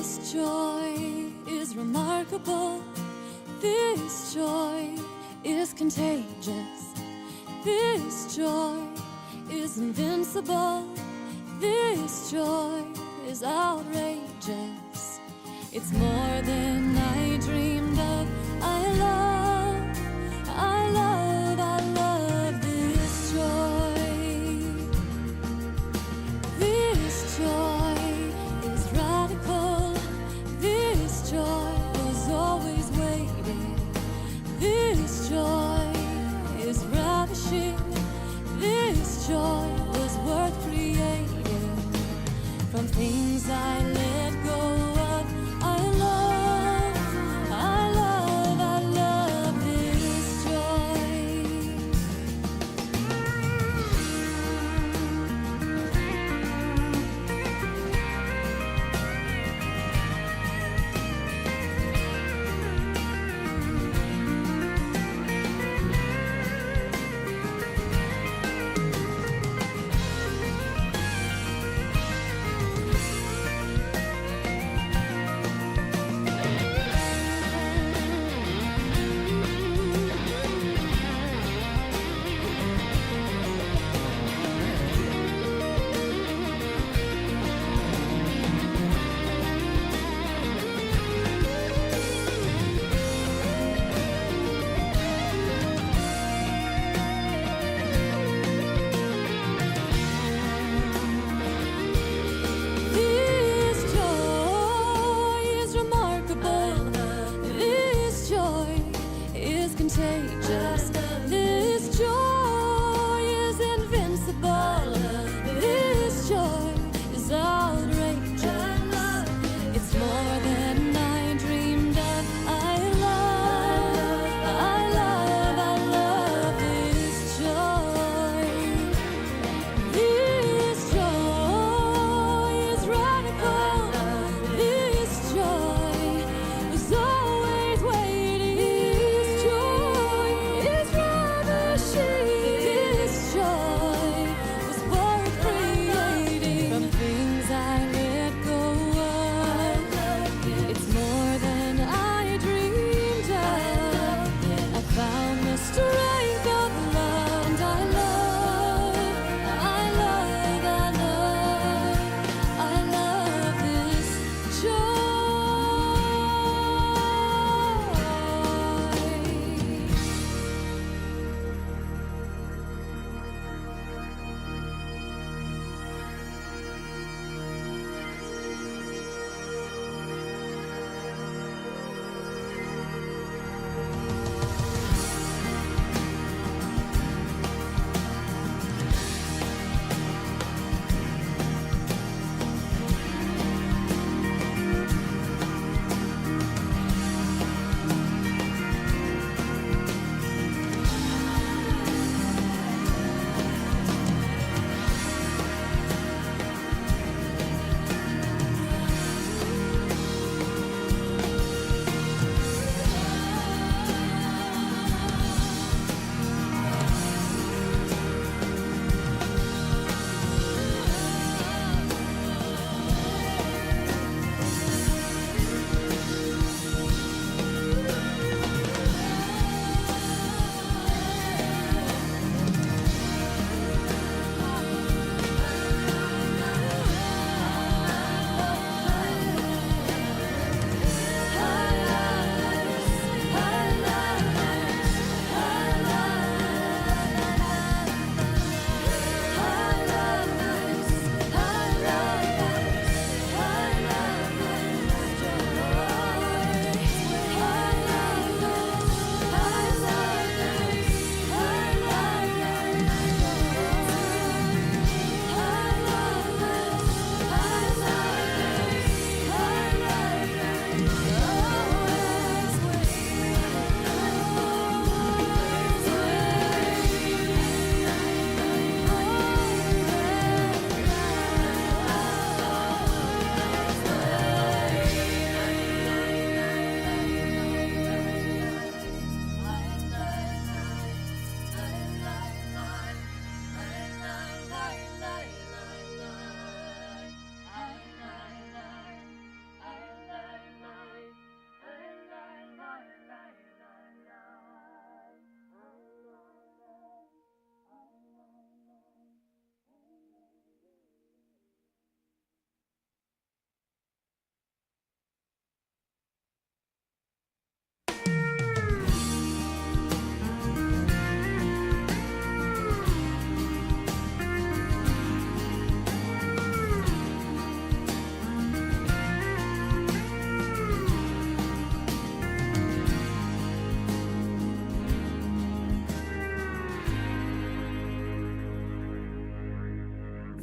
This joy is remarkable. This joy is contagious. This joy is invincible. This joy is outrageous. It's more than I dreamed of. I love, I love, I love this joy. This joy is radical. This joy was always waiting. This joy is ravishing. This joy was worth creating. From things I let go of, I love, I love, I love this joy.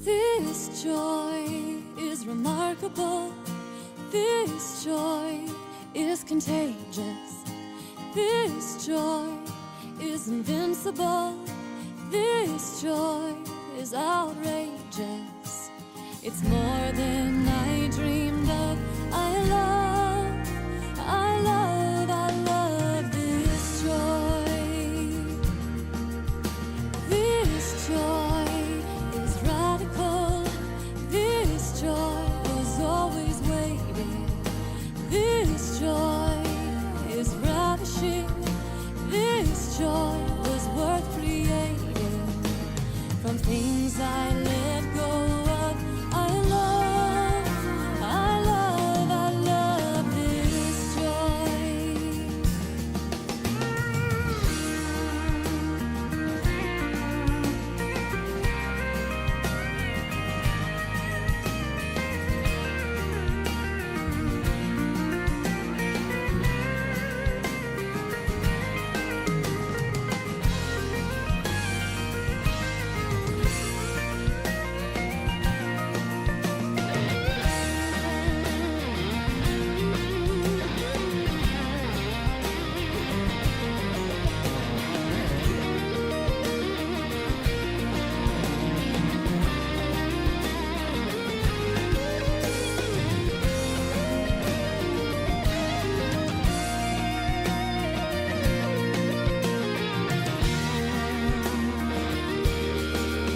This joy is remarkable. This joy is contagious. This joy is invincible. This joy is outrageous. It's more than I dreamed of. I love, I love, I love this joy. This joy is radical. This joy was always waiting. This joy is ravishing. This joy was worth creating. From things I let go of, I love, I love, I love this joy.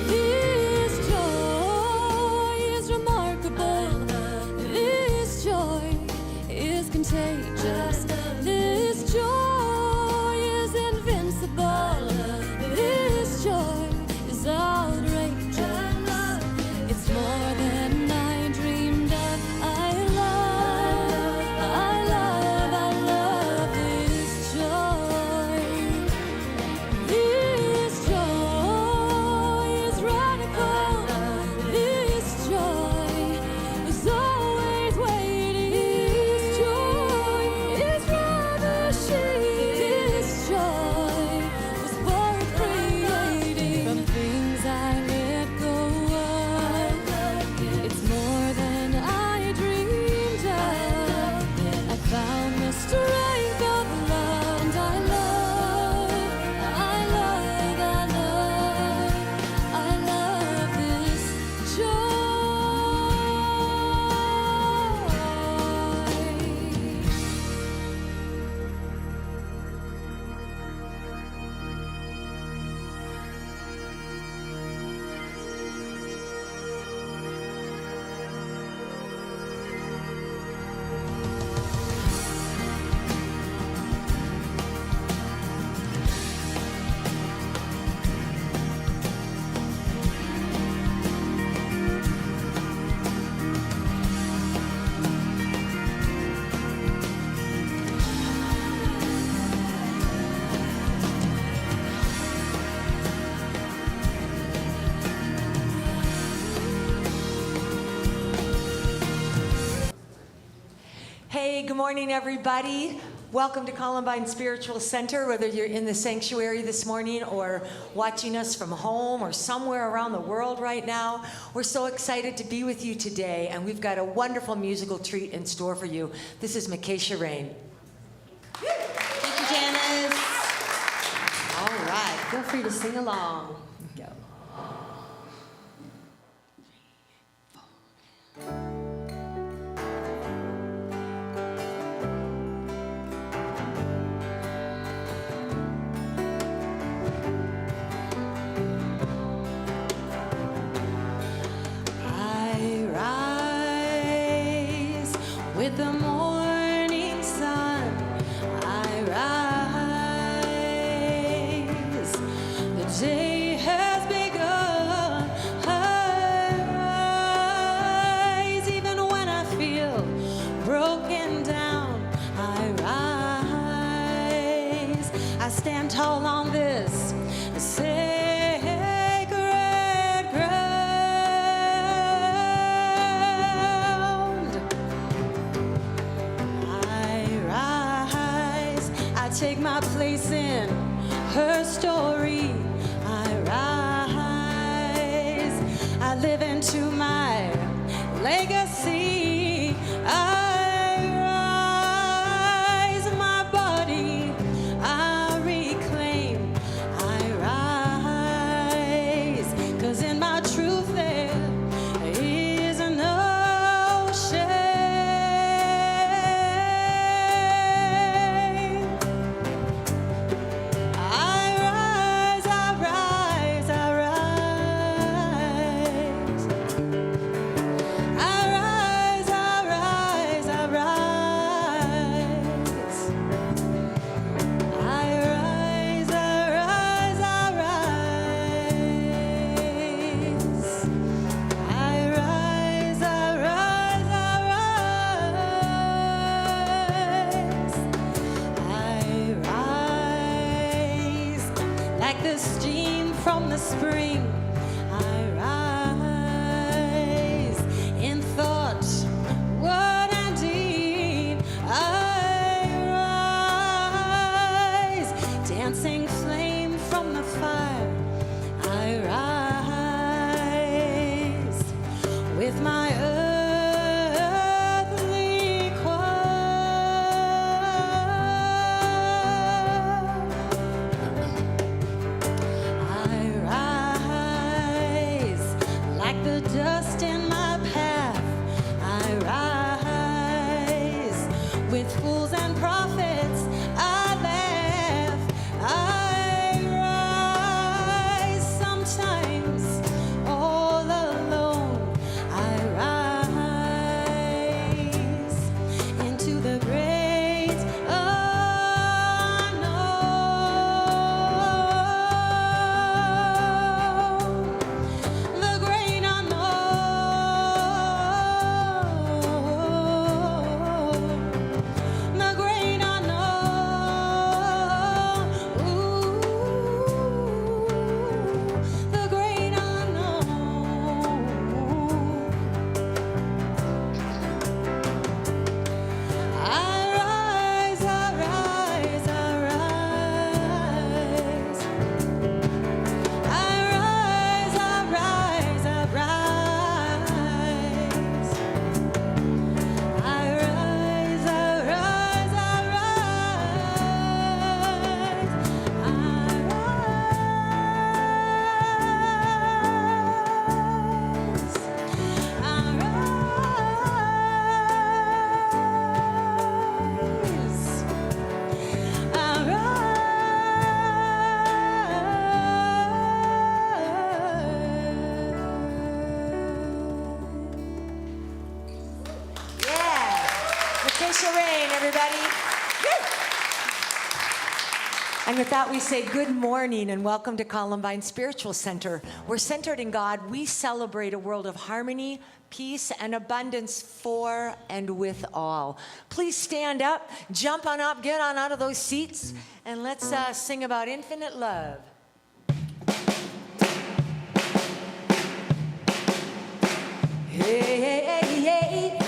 This joy is remarkable. This joy is contagious. This joy is invincible. This joy is outrageous. It's more than I dreamed of. I love, I love, I love this joy. This joy is radical. This joy was always waiting. This joy is ravishing. This joy was worth creating. From things I let go of, it's more than I dreamed of. I found the strength of love, and I love, I love, I love, I love this joy. Hey, good morning, everybody. Welcome to Columbine Spiritual Center, whether you're in the sanctuary this morning or watching us from home or somewhere around the world right now. We're so excited to be with you today, and we've got a wonderful musical treat in store for you. This is Makesha Rain. Thank you, Janice. All right, feel free to sing along. Go. I rise with the morning sun. I rise. The day has begun. I rise even when I feel broken down. I rise. I stand tall on this sacred ground. I rise. I take my place in her story. I rise. I I live into my legacy. I rise, my body I reclaim. I rise, 'cause in my truth there is no shame. I rise, I rise, I rise. I rise, I rise, I rise. I rise, I rise, I rise. I rise, I rise, I rise. I rise like the stream from the spring. I rise in thought, word, and deed. I rise, dancing flame from the fire. I rise with my earthly choir. I rise like the dust in my path. I rise with fools and prophets. I laugh. I rise sometimes all alone. I rise into the great unknown. The great unknown. The great unknown. Ooh, the great unknown. I rise, I rise, I rise. I rise, I rise, I rise. I rise, I rise, I rise. I Yeah. Lakeisha Rain, everybody. Woo. And with that, we say good morning and welcome to Columbine Spiritual Center. We're centered in God. We celebrate a world of harmony, peace, and abundance for and with all. Please stand up, jump on up, get on out of those seats, and let's sing about infinite love. Hey, hey, hey, hey,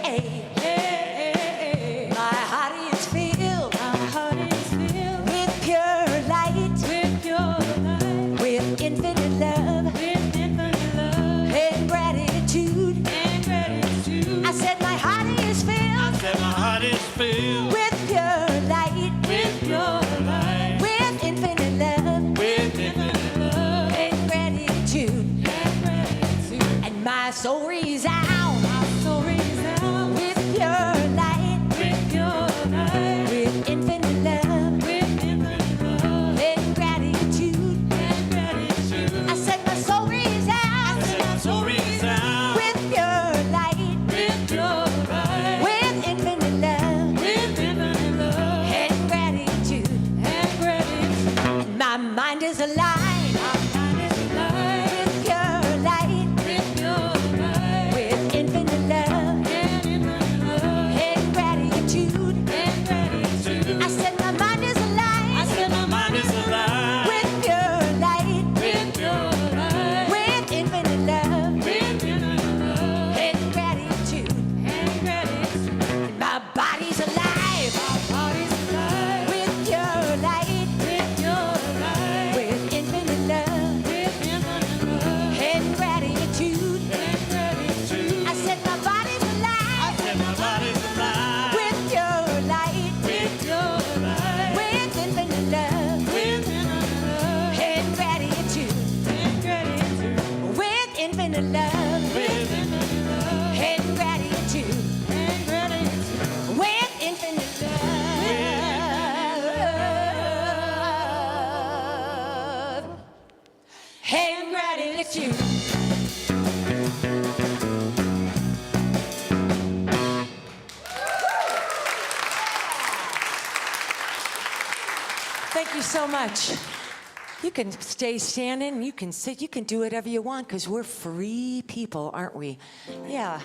hey, my heart is filled with pure light, with infinite love and gratitude. I said my heart is filled with pure light, with infinite love and gratitude. And my soul resounds with pure light, with infinite love and gratitude. I said my soul resounds with pure light, with infinite love and gratitude. And my mind is aligned with pure light, at you. Thank you so much. You can stay standing, you can sit, you can do whatever you want because we're free people, aren't we? Yeah.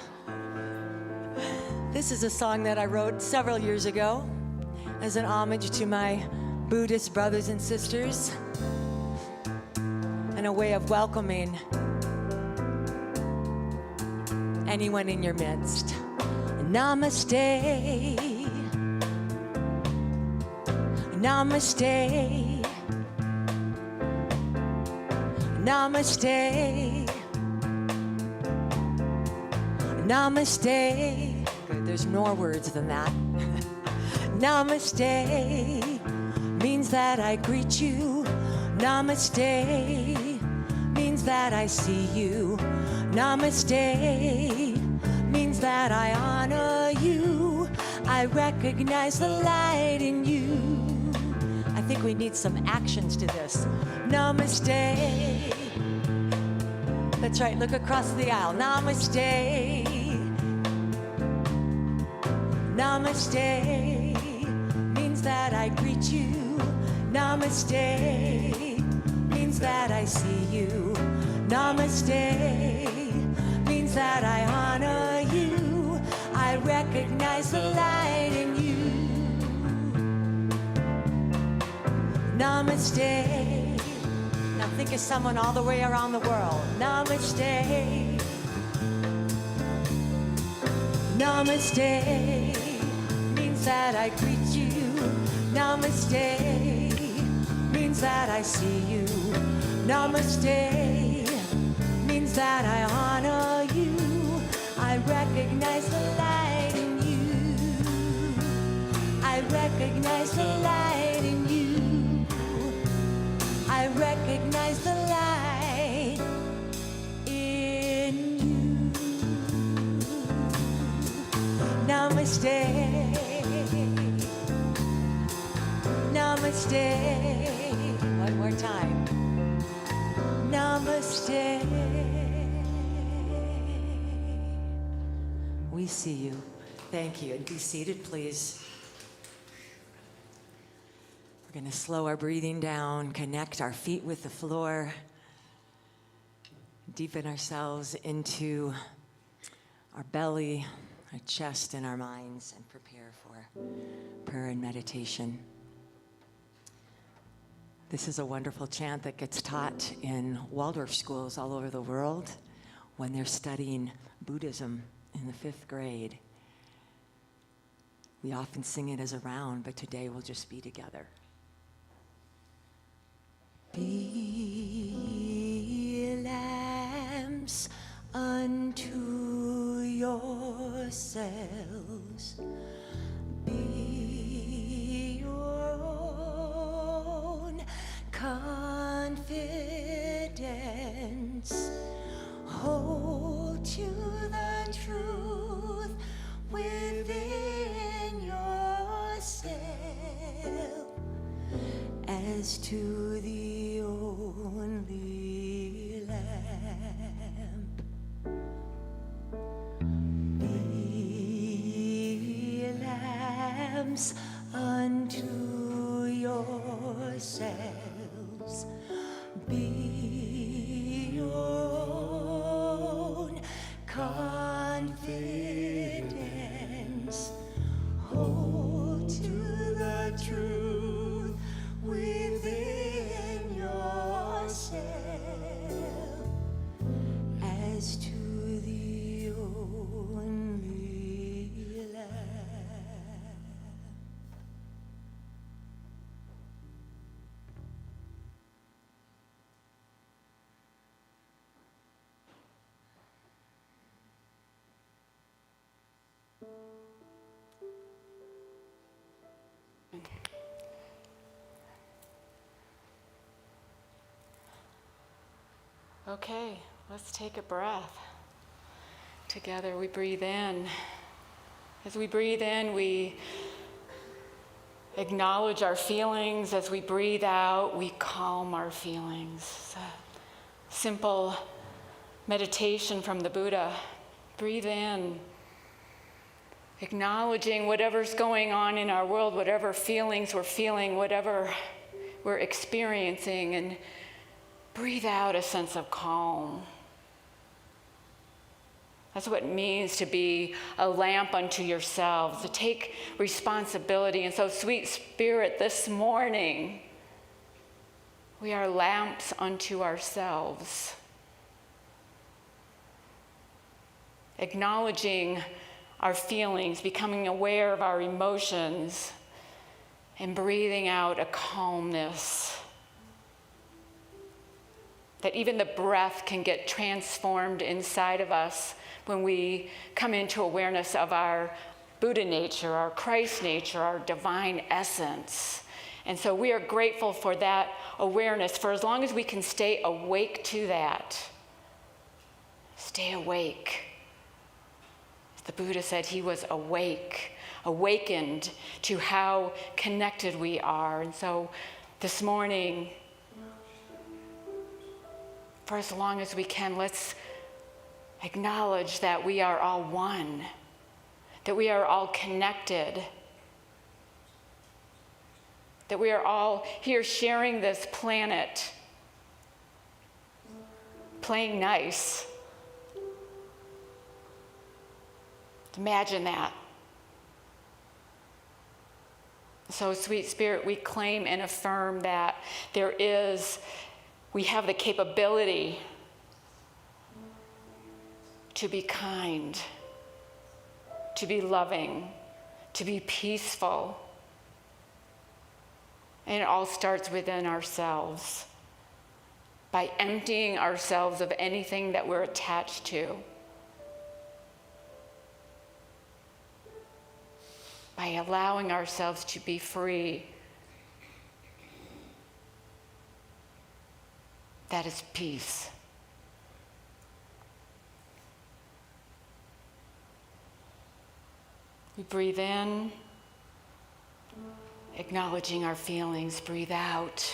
This is a song that I wrote several years ago as an homage to my Buddhist brothers and sisters and a way of welcoming anyone in your midst. Namaste. Namaste. Namaste. Namaste. Good, there's more words than that. Namaste means that I greet you. Namaste means that I see you. Namaste means that I honor you. I recognize the light in you. I think we need some actions to this. Namaste. That's right, look across the aisle. Namaste. Namaste means that I greet you. Namaste means that I see you. Namaste means that I honor you. I recognize the light in you. Namaste. Now think of someone all the way around the world. Namaste. Namaste means that I greet you. Namaste means that I see you. Namaste means that I honor you. I recognize the light in you. I recognize the light in you. I recognize the light in you. Namaste. Namaste. One more time. Namaste. We see you. Thank you. And be seated, please. We're going to slow our breathing down, connect our feet with the floor, deepen ourselves into our belly, our chest, and our minds, and prepare for prayer and meditation. This is a wonderful chant that gets taught in Waldorf schools all over the world when they're studying Buddhism in the 5th grade. We often sing it as a round, but today we'll just be together. Be lamps unto yourselves. Be your own confidence. Hold to the truth within yourself as to the only lamp. Be lamps unto yourselves. Be your own confidence. Hold to the truth within yourself as to the only lamp. Okay, let's take a breath. Together we breathe in. As we breathe in, we acknowledge our feelings. As we breathe out, we calm our feelings. simple meditation from the Buddha. Breathe in, acknowledging whatever's going on in our world, whatever feelings we're feeling, whatever we're experiencing, and breathe out a sense of calm. That's what it means to be a lamp unto yourselves, to take responsibility. And so, sweet Spirit, this morning, we are lamps unto ourselves. Acknowledging our feelings, becoming aware of our emotions, and breathing out a calmness. That even the breath can get transformed inside of us when we come into awareness of our Buddha nature, our Christ nature, our divine essence. And so we are grateful for that awareness, for as long as we can stay awake to that. Stay awake. The Buddha said he was awake, awakened to how connected we are. And so this morning, for as long as we can, let's acknowledge that we are all one, that we are all connected, that we are all here sharing this planet, playing nice. Imagine that. So, sweet Spirit, we claim and affirm that we have the capability to be kind, to be loving, to be peaceful. And it all starts within ourselves, by emptying ourselves of anything that we're attached to. By allowing ourselves to be free. That is peace. We breathe in, acknowledging our feelings. Breathe out,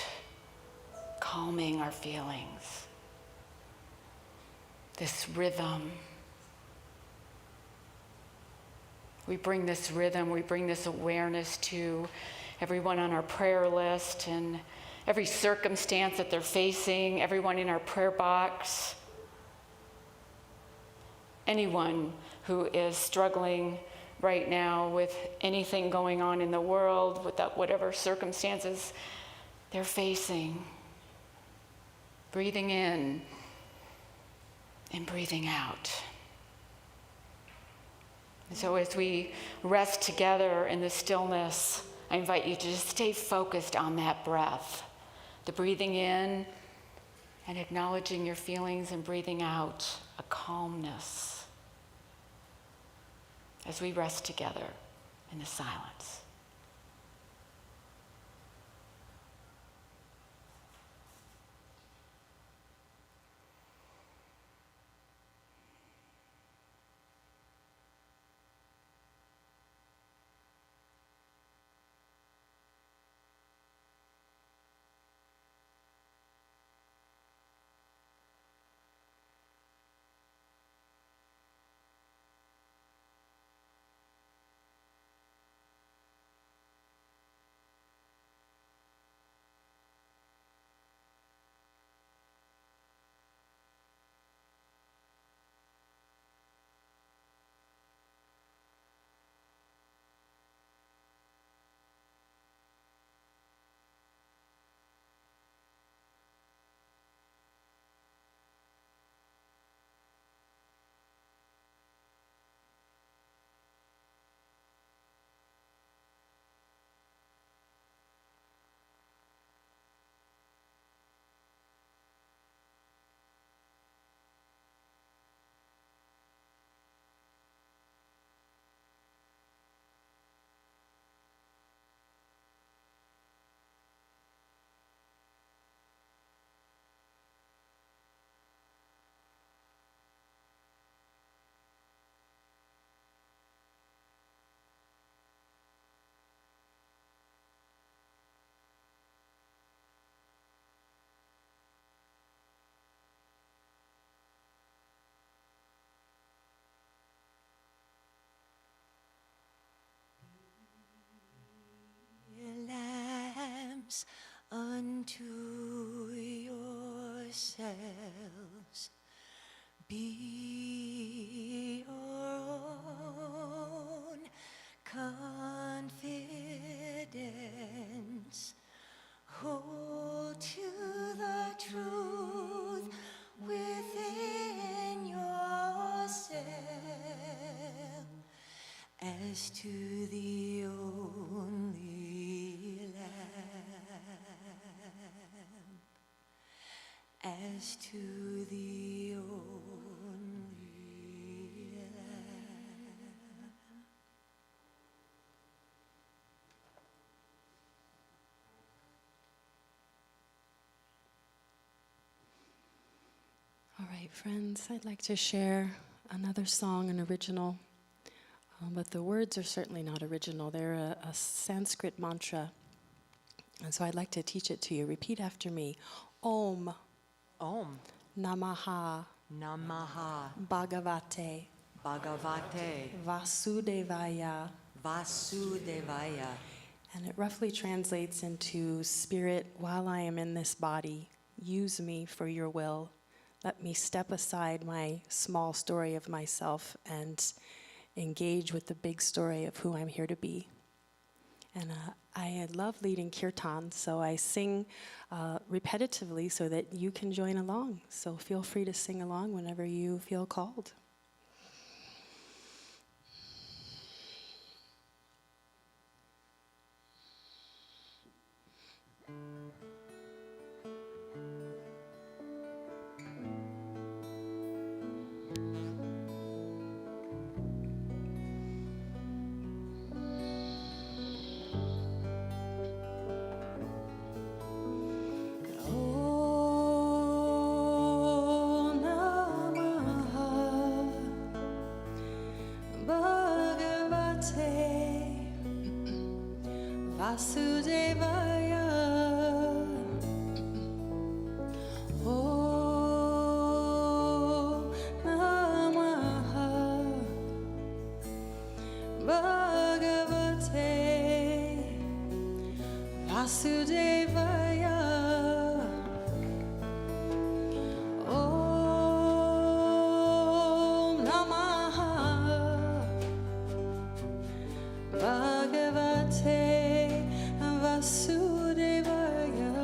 calming our feelings. This rhythm. We bring this rhythm, we bring this awareness to everyone on our prayer list and every circumstance that they're facing, everyone in our prayer box, anyone who is struggling right now with anything going on in the world, with whatever circumstances they're facing. Breathing in and breathing out. And so as we rest together in the stillness, I invite you to just stay focused on that breath. The breathing in and acknowledging your feelings, and breathing out a calmness as we rest together in the silence. unto yourselves. Be your own confidence. Hold to the truth within yourself as to the only Lamb, as to the only Lamb. All right, friends, I'd like to share another song, an original, but the words are certainly not original. They're a Sanskrit mantra, and so I'd like to teach it to you. Repeat after me. Om Om Namaha Namaha Bhagavate Bhagavate Vasudevaya. Vasudevaya. And it roughly translates into, Spirit, while I am in this body, use me for your will. Let me step aside my small story of myself and engage with the big story of who I'm here to be. And I love leading kirtan, so I sing repetitively so that you can join along. So feel free to sing along whenever you feel called. Vasudevaya. Om Namaha Bhagavate Vasudevaya. Om Namaha Bhagavate Vasudevaya.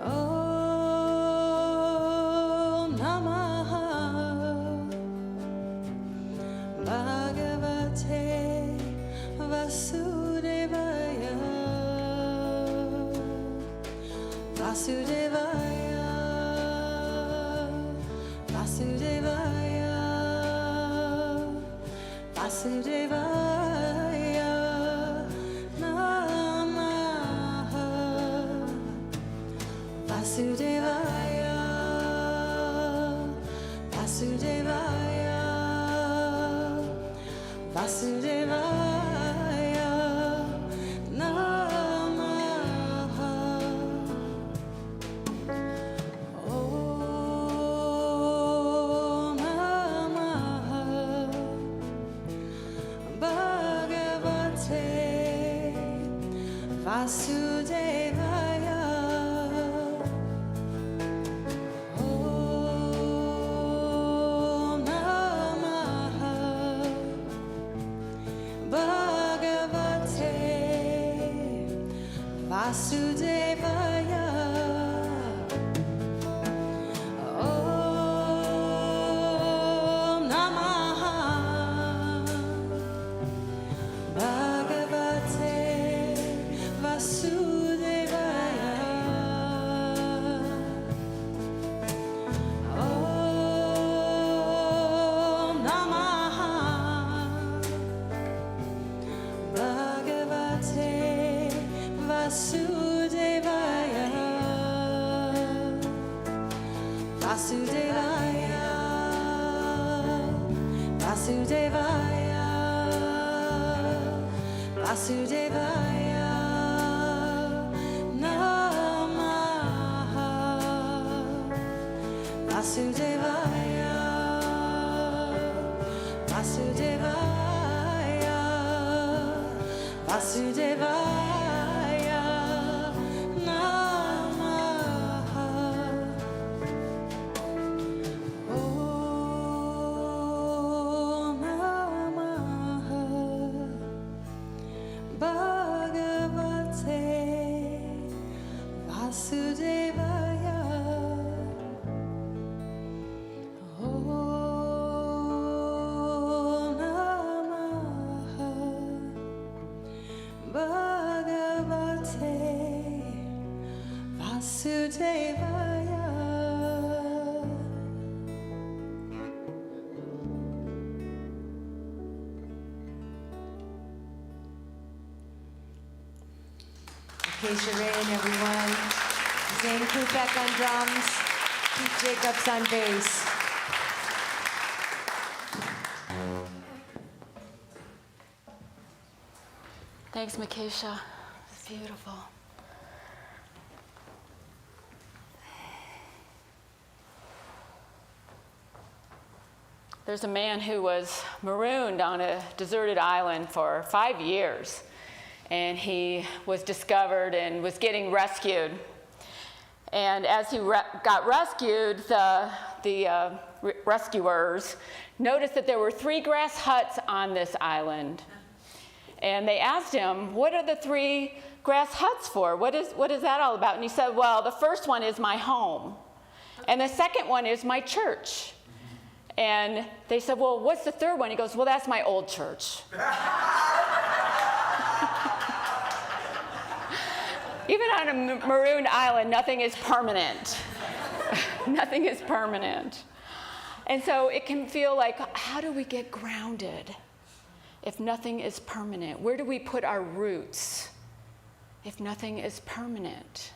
Om Namaha Bhagavate Vasudevaya. Vasudevaya. Vasudevaya. Vasudevaya Namaha. Vasudevaya. Vasudevaya. Vasudevaya Namaha. Om Namaha Bhagavate Vasudevaya. Om Namaha Bhagavate Vasudevaya. Om Namaha Bhagavate Vasudevaya. Om Namaha Bhagavate Vasudevaya. Vasudevaya. Vasudevaya. Vasudevaya Namaha. Vasudevaya. Vasudevaya. Vasudevaya Namaha. Om Namaha Bhagavate Vasudevaya. Om Namaha Bhagavate Vasudevaya. Acacia Rain, everyone. Zane Kupek on drums. Pete Jacobs on bass. Thanks, Makesha. It's beautiful. There's a man who was marooned on a deserted island for 5 years, and he was discovered and was getting rescued. And as he got rescued, the rescuers noticed that there were 3 grass huts on this island. And they asked him, what are the 3 grass huts for? What is that all about? And he said, well, the first one is my home. And the second one is my church. And they said, well, what's the third one? He goes, well, that's my old church. Even on a marooned island, nothing is permanent. Nothing is permanent. And so it can feel like, how do we get grounded if nothing is permanent? Where do we put our roots if nothing is permanent?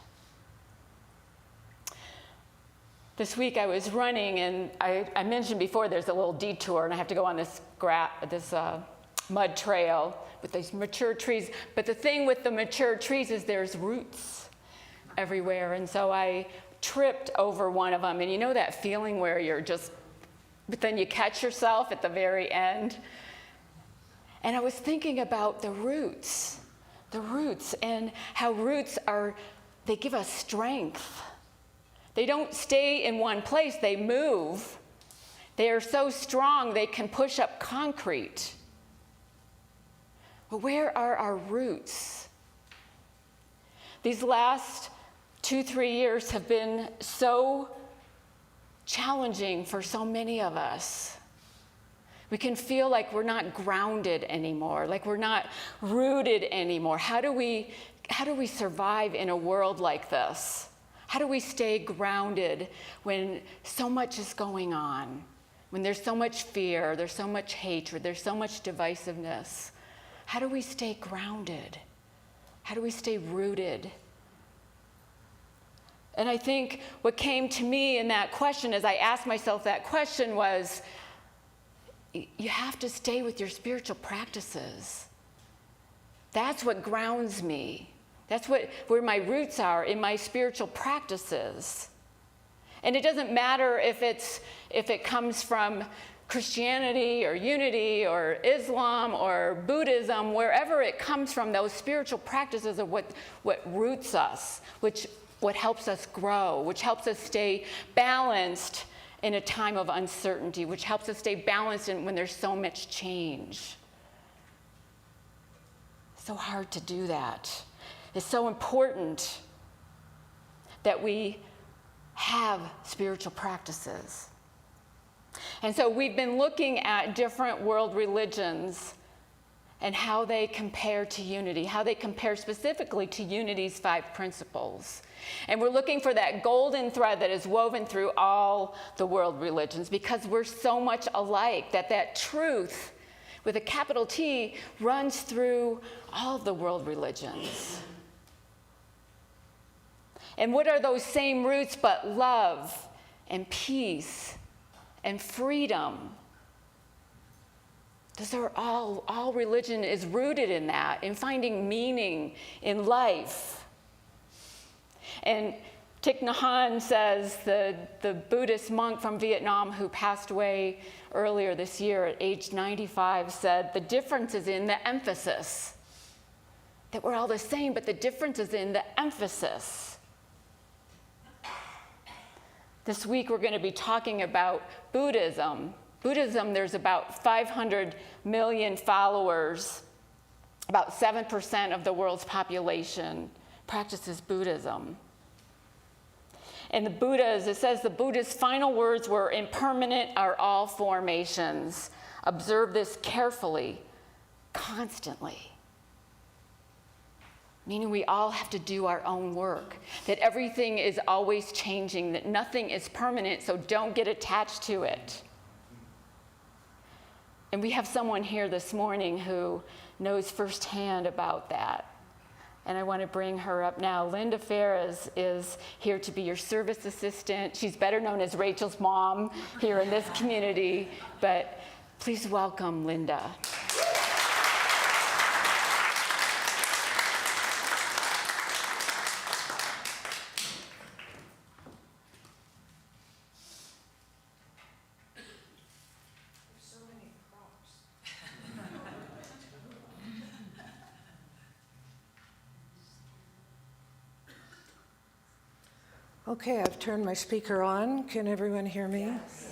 This week I was running, and I mentioned before there's a little detour, and I have to go on this mud trail with these mature trees. But the thing with the mature trees is there's roots everywhere. And so I tripped over one of them. And you know that feeling where you're just, but then you catch yourself at the very end? And I was thinking about the roots, and how roots they give us strength. They don't stay in one place, they move. They are so strong they can push up concrete. But where are our roots? These last 2-3 years have been so challenging for so many of us. We can feel like we're not grounded anymore, like we're not rooted anymore. How do we survive in a world like this? How do we stay grounded when so much is going on? When there's so much fear, there's so much hatred, there's so much divisiveness. How do we stay grounded? How do we stay rooted? And I think what came to me in that question, as I asked myself that question, was you have to stay with your spiritual practices. That's what grounds me. That's where my roots are, in my spiritual practices. And it doesn't matter if it comes from Christianity or Unity or Islam or Buddhism, wherever it comes from, those spiritual practices are what roots us, what helps us grow, which helps us stay balanced in a time of uncertainty, which helps us stay balanced when there's so much change. So hard to do that. It's so important that we have spiritual practices. And so we've been looking at different world religions and how they compare to unity, how they compare specifically to unity's 5 principles. And we're looking for that golden thread that is woven through all the world religions, because we're so much alike, that truth with a capital T runs through all of the world religions. And what are those same roots but love and peace and freedom? Those are all religion is rooted in that, in finding meaning in life. And Thich Nhat Hanh says, the Buddhist monk from Vietnam who passed away earlier this year at age 95, said, the difference is in the emphasis. that we're all the same, but the difference is in the emphasis. This week we're going to be talking about Buddhism. Buddhism, there's about 500 million followers. About 7% of the world's population practices Buddhism. And the Buddha's, it says the Buddha's final words were, "Impermanent are all formations. Observe this carefully, constantly." Meaning we all have to do our own work, that everything is always changing, that nothing is permanent, so don't get attached to it. And we have someone here this morning who knows firsthand about that. And I want to bring her up now. Linda Ferris is here to be your service assistant. She's better known as Rachel's mom here in this community, but please welcome Linda. Okay, I've turned my speaker on. Can everyone hear me? Yes.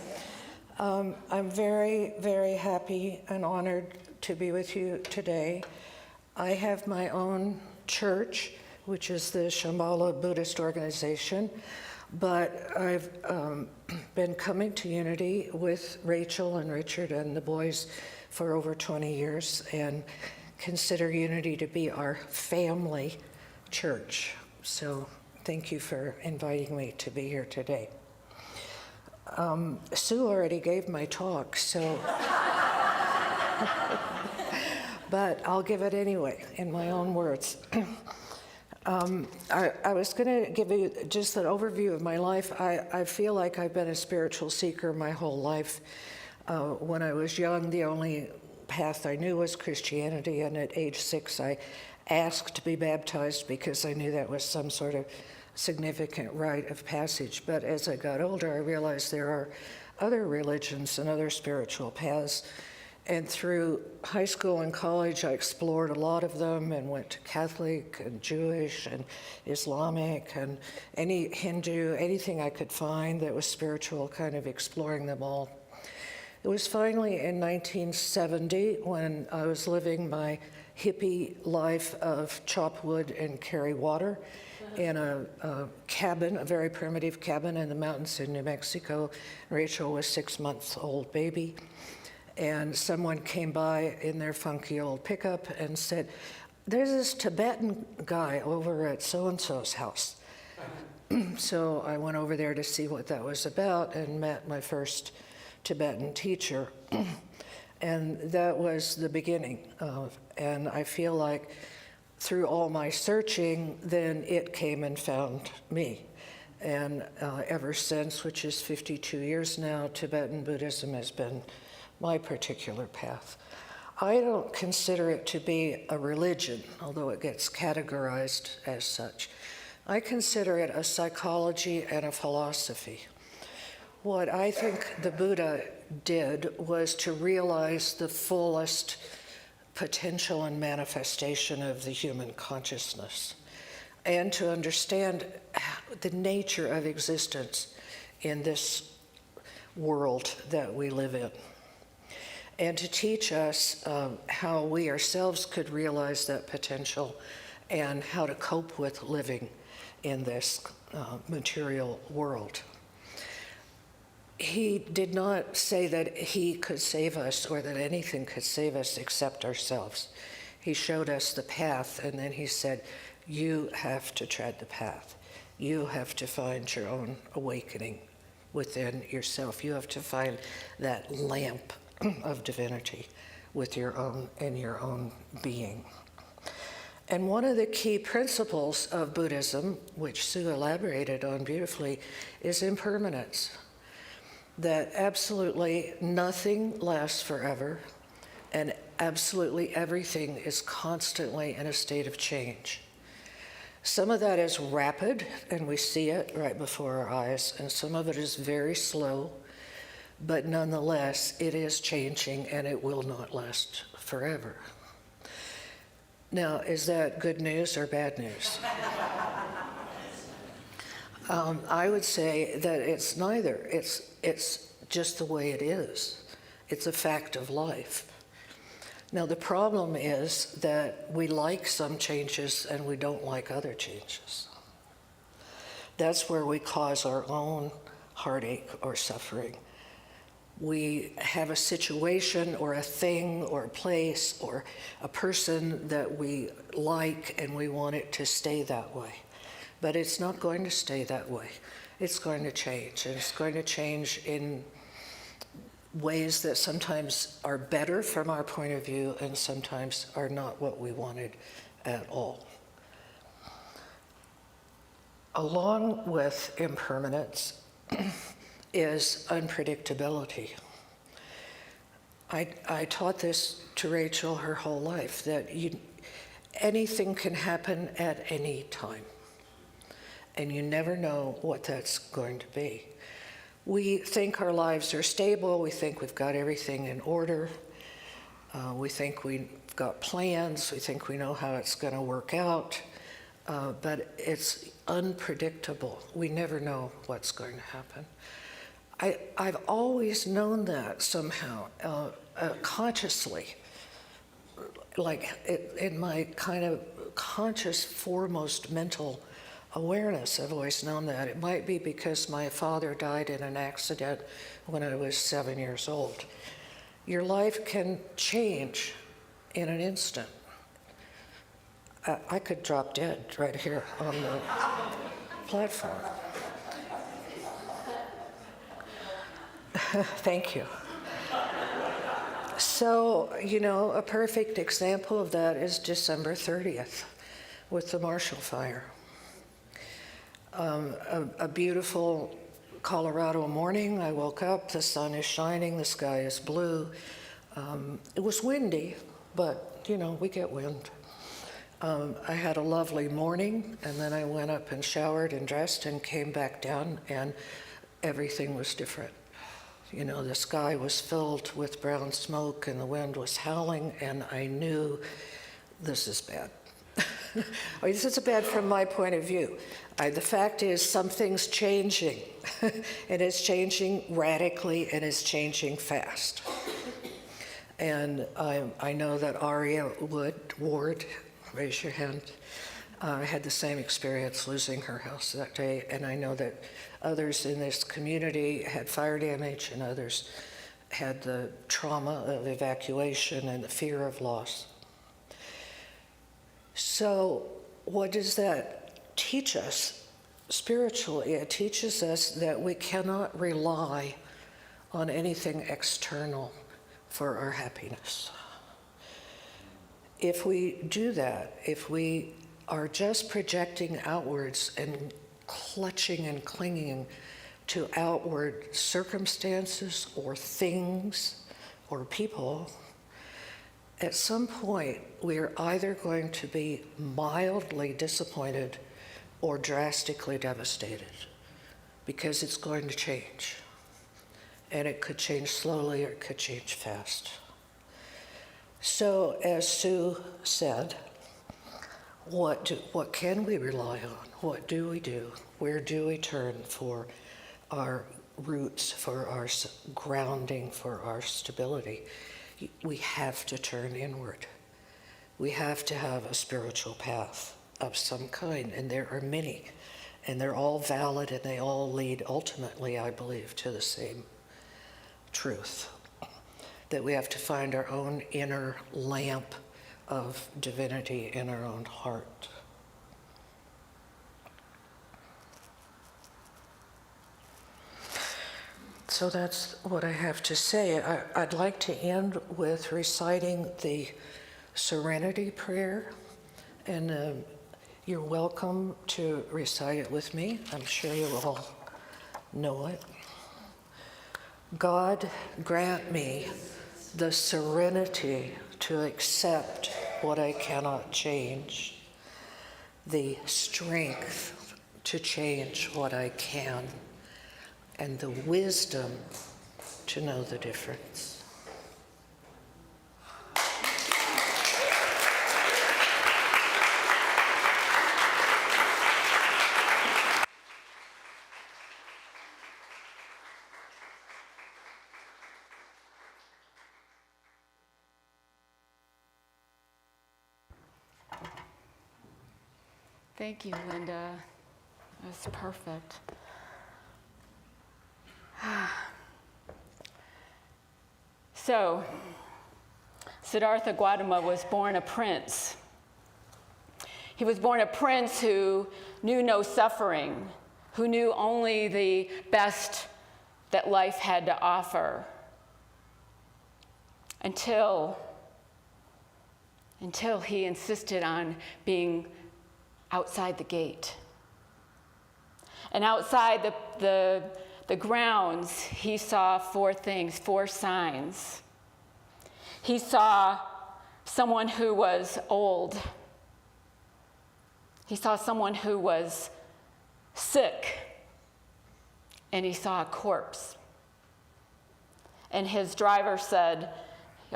I'm very, very happy and honored to be with you today. I have my own church, which is the Shambhala Buddhist organization, but I've been coming to Unity with Rachel and Richard and the boys for over 20 years and consider Unity to be our family church. So thank you for inviting me to be here today. Sue already gave my talk, so, but I'll give it anyway in my own words. I was going to give you just an overview of my life. I feel like I've been a spiritual seeker my whole life. When I was young, the only path I knew was Christianity, and at age 6, I asked to be baptized because I knew that was some sort of significant rite of passage. But as I got older, I realized there are other religions and other spiritual paths. And through high school and college, I explored a lot of them and went to Catholic and Jewish and Islamic and any Hindu, anything I could find that was spiritual, kind of exploring them all. It was finally in 1970 when I was living my hippie life of chop wood and carry water in a cabin, a very primitive cabin in the mountains in New Mexico. Rachel was 6-month-old baby. And someone came by in their funky old pickup and said, "There's this Tibetan guy over at so-and-so's house." So I went over there to see what that was about and met my first Tibetan teacher. And that was the beginning of, and I feel like through all my searching, then it came and found me. And ever since, which is 52 years now, Tibetan Buddhism has been my particular path. I don't consider it to be a religion, although it gets categorized as such. I consider it a psychology and a philosophy. What I think the Buddha did was to realize the fullest potential and manifestation of the human consciousness, and to understand the nature of existence in this world that we live in, and to teach us how we ourselves could realize that potential and how to cope with living in this material world. He did not say that he could save us or that anything could save us except ourselves. He showed us the path, and then he said, you have to tread the path. You have to find your own awakening within yourself. You have to find that lamp of divinity with your own being. And one of the key principles of Buddhism, which Sue elaborated on beautifully, is impermanence. That absolutely nothing lasts forever, and absolutely everything is constantly in a state of change. Some of that is rapid, and we see it right before our eyes, and some of it is very slow, but nonetheless, it is changing, and it will not last forever. Now, is that good news or bad news? I would say that it's neither. It's just the way it is. It's a fact of life. Now, the problem is that we like some changes and we don't like other changes. That's where we cause our own heartache or suffering. We have a situation or a thing or a place or a person that we like and we want it to stay that way. But it's not going to stay that way. It's going to change, and it's going to change in ways that sometimes are better from our point of view and sometimes are not what we wanted at all. Along with impermanence is unpredictability. I taught this to Rachel her whole life, that anything can happen at any time, and you never know what that's going to be. We think our lives are stable, we think we've got everything in order, we think we've got plans, we think we know how it's going to work out, but it's unpredictable. We never know what's going to happen. I've always known that somehow, consciously, like in my kind of conscious foremost mental awareness. I've always known that. It might be because my father died in an accident when I was 7 years old. Your life can change in an instant. I could drop dead right here on the platform. Thank you. So, a perfect example of that is December 30th with the Marshall Fire. A beautiful Colorado morning, I woke up, the sun is shining, the sky is blue. It was windy, but, we get wind. I had a lovely morning, and then I went up and showered and dressed and came back down, and everything was different. The sky was filled with brown smoke and the wind was howling, and I knew this is bad. This is bad from my point of view. The fact is something's changing, and it's changing radically, and it's changing fast. And I know that Aria Ward, raise your hand, had the same experience losing her house that day, and I know that others in this community had fire damage, and others had the trauma of evacuation and the fear of loss. So what does that teach us spiritually? It teaches us that we cannot rely on anything external for our happiness. If we do that, if we are just projecting outwards and clutching and clinging to outward circumstances or things or people, at some point we're either going to be mildly disappointed or drastically devastated, because it's going to change. And it could change slowly or it could change fast. So, as Sue said, what can we rely on? What do we do? Where do we turn for our roots, for our grounding, for our stability? We have to turn inward. We have to have a spiritual path of some kind, and there are many, and they're all valid, and they all lead ultimately, I believe, to the same truth, that we have to find our own inner lamp of divinity in our own heart. So that's what I have to say. I'd like to end with reciting the Serenity Prayer, and you're welcome to recite it with me. I'm sure you all know it. God, grant me the serenity to accept what I cannot change, the strength to change what I can, and the wisdom to know the difference. Thank you, Linda. That was perfect. So, Siddhartha Gautama was born a prince. He was born a prince who knew no suffering, who knew only the best that life had to offer, until he insisted on being outside the gate. And outside the grounds, he saw four things, four signs. He saw someone who was old. He saw someone who was sick. And he saw a corpse. And his driver said,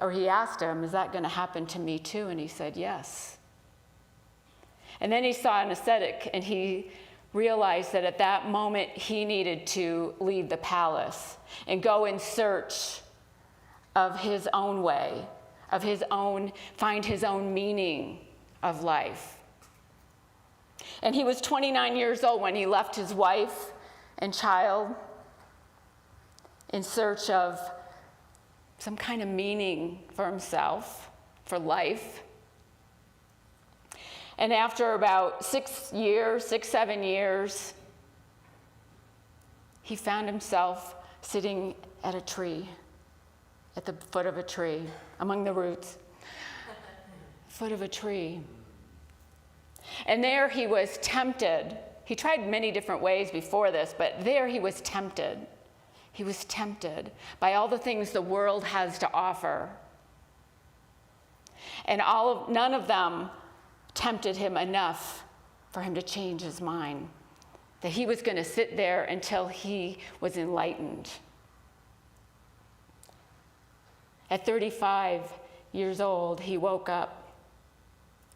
or he asked him, is that going to happen to me too? And he said, yes. And then he saw an ascetic, and he realized that at that moment he needed to leave the palace and go in search of his own way, find his own meaning of life. And he was 29 years old when he left his wife and child in search of some kind of meaning for himself, for life. And after about 7 years, he found himself sitting at a tree, at the foot of a tree, among the roots, foot of a tree. And there he was tempted. He tried many different ways before this, but there he was tempted. He was tempted by all the things the world has to offer. And none of them tempted him enough for him to change his mind, that he was going to sit there until he was enlightened. At 35 years old, he woke up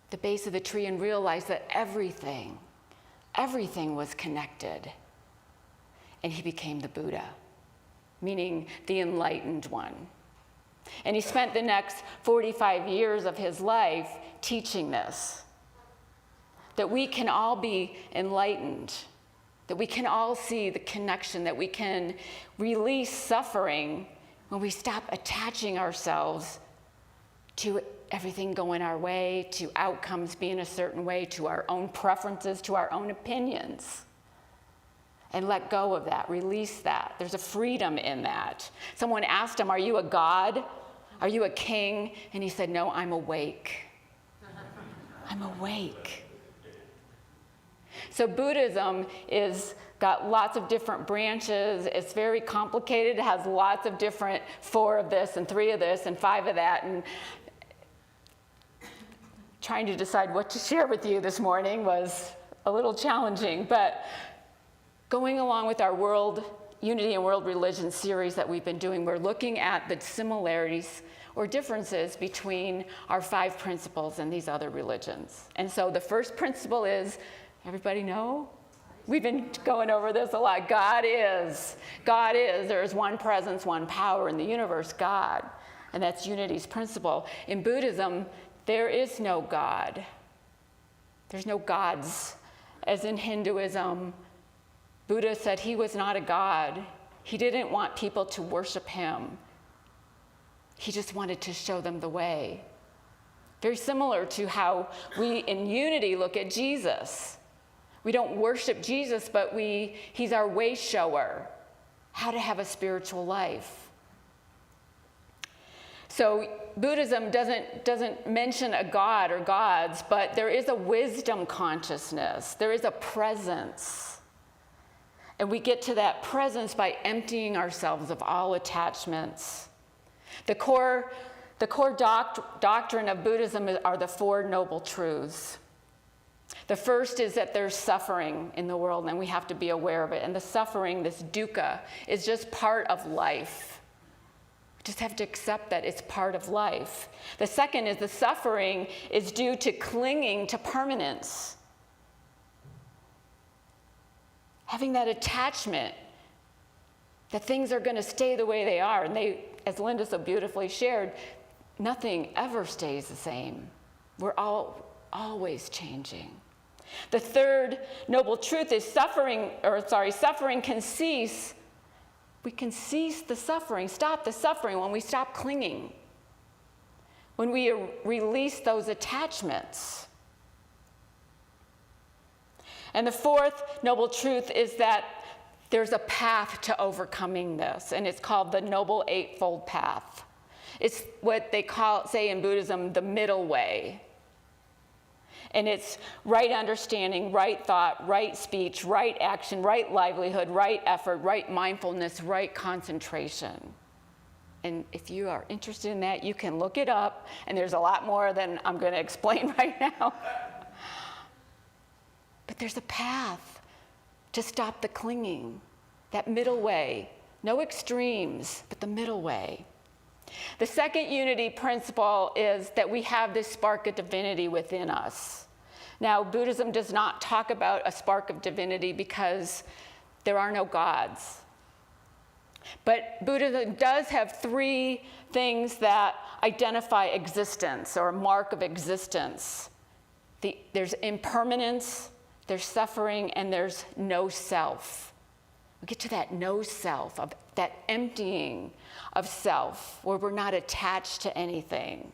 at the base of the tree and realized that everything was connected. And he became the Buddha, meaning the enlightened one. And he spent the next 45 years of his life teaching this, that we can all be enlightened, that we can all see the connection, that we can release suffering when we stop attaching ourselves to everything going our way, to outcomes being a certain way, to our own preferences, to our own opinions. And let go of that, release that. There's a freedom in that. Someone asked him, are you a god? Are you a king? And he said, no, I'm awake. I'm awake. So Buddhism is got lots of different branches. It's very complicated. It has lots of different 4 of this and 3 of this and 5 of that. And trying to decide what to share with you this morning was a little challenging. But going along with our World Unity and World Religion series that we've been doing, we're looking at the similarities or differences between our 5 principles and these other religions. And so the first principle is, everybody know? We've been going over this a lot. God is. God is. There is one presence, one power in the universe, God. And that's unity's principle. In Buddhism, there is no God. There's no gods. As in Hinduism, Buddha said he was not a god. He didn't want people to worship him. He just wanted to show them the way. Very similar to how we in unity look at Jesus. We don't worship Jesus, but he's our way shower, how to have a spiritual life. So Buddhism doesn't mention a god or gods, but there is a wisdom consciousness. There is a presence. And we get to that presence by emptying ourselves of all attachments. The core doctrine of Buddhism are the 4 noble truths. The first is that there's suffering in the world, and we have to be aware of it. And the suffering, this dukkha, is just part of life. We just have to accept that it's part of life. The second is the suffering is due to clinging to permanence. Having that attachment that things are going to stay the way they are. And they, as Linda so beautifully shared, nothing ever stays the same. We're always changing. The third noble truth is suffering can cease. We can cease the suffering, stop the suffering when we stop clinging, when we release those attachments. And the fourth noble truth is that there's a path to overcoming this, and it's called the Noble Eightfold Path. It's what they say in Buddhism, the middle way. And it's right understanding, right thought, right speech, right action, right livelihood, right effort, right mindfulness, right concentration. And if you are interested in that, you can look it up, and there's a lot more than I'm going to explain right now. But there's a path to stop the clinging, that middle way. No extremes, but the middle way. The second unity principle is that we have this spark of divinity within us. Now, Buddhism does not talk about a spark of divinity because there are no gods. But Buddhism does have three things that identify existence or a mark of existence. There's impermanence, there's suffering, and there's no self. We get to that no self, of that emptying of self, where we're not attached to anything.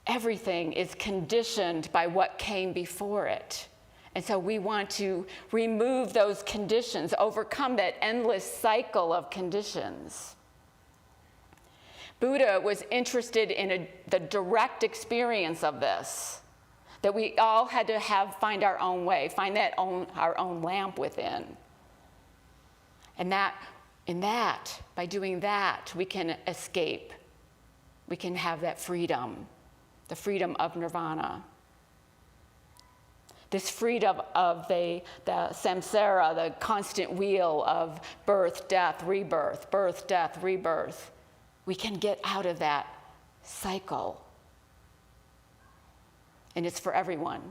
Everything is conditioned by what came before it. And so we want to remove those conditions, overcome that endless cycle of conditions. Buddha was interested in the direct experience of this, that we all had to find our own way, find our own lamp within. And by doing that, we can escape. We can have that freedom, the freedom of nirvana. This freedom of the samsara, the constant wheel of birth, death, rebirth, birth, death, rebirth. We can get out of that cycle. And it's for everyone